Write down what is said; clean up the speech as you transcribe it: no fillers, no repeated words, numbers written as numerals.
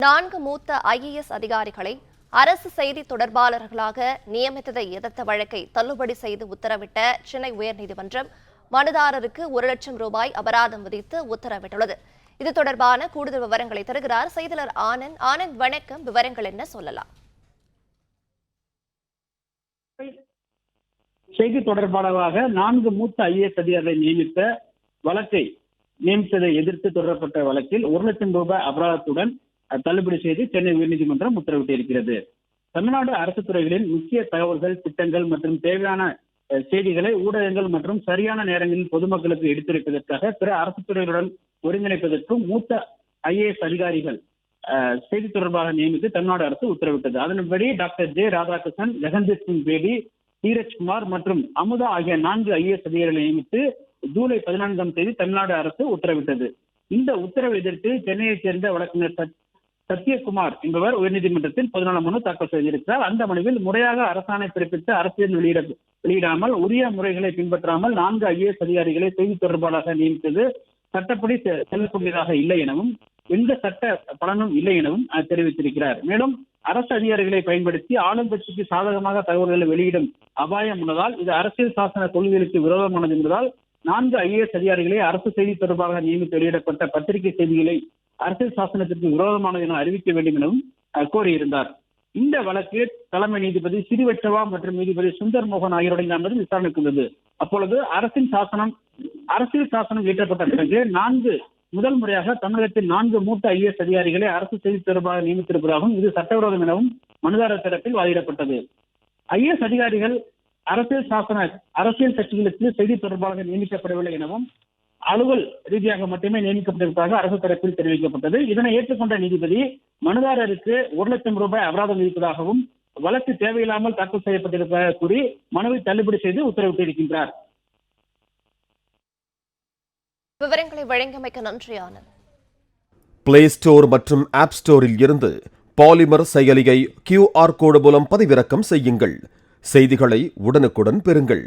4 மூத்த IAS அதிகாரிகளை அரசு செய்தி தொடர்பாளர்களாக நியமித்ததை எதிர்த்த வழக்கை தள்ளுபடி செய்து உத்தரவிட்ட சென்னை உயர்நீதிமன்றம் மனுதாரருக்கு 1 லட்சம் ரூபாய் அபராதம் விதித்து உத்தரவிட்டுள்ளது. இது தொடர்பான கூடுதல் விவரங்களை தருகிறார் செய்தியாளர் ஆனந்த். வணக்கம். விவரங்கள் என்ன சொல்லலாம்? செய்தி தொடர்பாளராக 4 மூத்த IAS அதிகாரிகளை நியமித்ததை எதிர்த்து தொடரப்பட்ட வழக்கில் 1 லட்சம் ரூபாய் அபராதத்துடன் தள்ளுபடி செய்து சென்னை உயர்நீதிமன்றம் உத்தரவிட்டிருக்கிறது. தமிழ்நாடு அரசு துறைகளின் முக்கிய தகவல்கள், திட்டங்கள் மற்றும் தேவையான செய்திகளை ஊடகங்கள் மற்றும் சரியான நேரங்களில் பொதுமக்களுக்கு எடுத்துரைப்பதற்காக பிற அரசு துறைகளுடன் ஒருங்கிணைப்பதற்கும் மூத்த IAS அதிகாரிகள் செய்தி தொடர்பாக நியமித்து தமிழ்நாடு அரசு உத்தரவிட்டது. அதன்படி டாக்டர் ஜே ராதாகிருஷ்ணன், ஜெகந்தீப் சிங் பேடி, தீரஜ்குமார் மற்றும் அமுதா ஆகிய 4 IAS அதிகாரிகளை நியமித்து ஜூலை 14ஆம் தேதி தமிழ்நாடு அரசு உத்தரவிட்டது. இந்த உத்தரவை எதிர்த்து சென்னையைச் சேர்ந்த வழக்கறிஞர் சத்யகுமார் என்பவர் உயர்நீதிமன்றத்தில் 14 மனு தாக்கல் செய்திருக்கிறார். அந்த மனுவில் முறையாக அரசாணை பிறப்பித்து அரசியல் வெளியிடாமல் உரிய முறைகளை பின்பற்றாமல் 4 IAS அதிகாரிகளை செய்தி தொடர்பாளராக நியமித்தது சட்டப்படி செல்லக்கூடியதாக இல்லை எனவும் எந்த சட்ட பலனும் இல்லை எனவும் தெரிவித்திருக்கிறார். மேலும் அரசு அதிகாரிகளை பயன்படுத்தி ஆளும் கட்சிக்கு சாதகமாக தகவல்களை வெளியிடும் அபாயம் உள்ளதால் இது அரசியல் சாசன கொள்கைகளுக்கு விரோதமானது என்பதால் 4 IAS அதிகாரிகளை அரசு செய்தி தொடர்பாக நியமித்து வெளியிடப்பட்ட பத்திரிகை செய்திகளை அரசியல் சாசனத்திற்கு விரோதமானது என அறிவிக்க வேண்டும் எனவும் கோரியிருந்தார். இந்த வழக்கு தலைமை நீதிபதி ஸ்ரீவத்சவா மற்றும் நீதிபதி சுந்தர் மோகன் ஆகியோருடைய அமர்வு விசாரணைக்கு உள்ளது. அப்பொழுது அரசியல் சாசனம் இயற்றப்பட்ட பிறகு முதல் முறையாக தமிழகத்தில் 4 மூத்த IAS அதிகாரிகளை அரசு செய்தி தொடர்பாக நியமித்திருப்பதாகவும் இது சட்டவிரோதம் எனவும் மனுதாரர் தரப்பில் வாதிடப்பட்டது. IAS அதிகாரிகள் அரசியல் கட்சிகளுக்கு செய்தி தொடர்பாக நியமிக்கப்படவில்லை எனவும் அலுவல் ரீதியாக மட்டுமே நியமிக்கப்பட்டிருப்பதாக அரசு தரப்பில் தெரிவிக்கப்பட்டது. இதனை ஏற்றுக்கொண்ட நீதிபதி மனுதாரருக்கு 1 லட்சம் ரூபாய் அபராதம் விதிப்பதாகவும் வழக்கு தேவையில்லாமல் தாக்கல் செய்யப்பட்டிருப்பதாக கூறி மனுவை தள்ளுபடி செய்து உத்தரவிட்டிருக்கின்றார். விவரங்களை வழங்கியமைக்கு நன்றி ஆனந்த். பிளே ஸ்டோர் மற்றும் ஆப் ஸ்டோரில் இருந்து பாலிமர் செயலியை QR கோடு மூலம் பதிவிறக்கம் செய்யுங்கள். செய்திகளை உடனுக்குடன் பெறுங்கள்.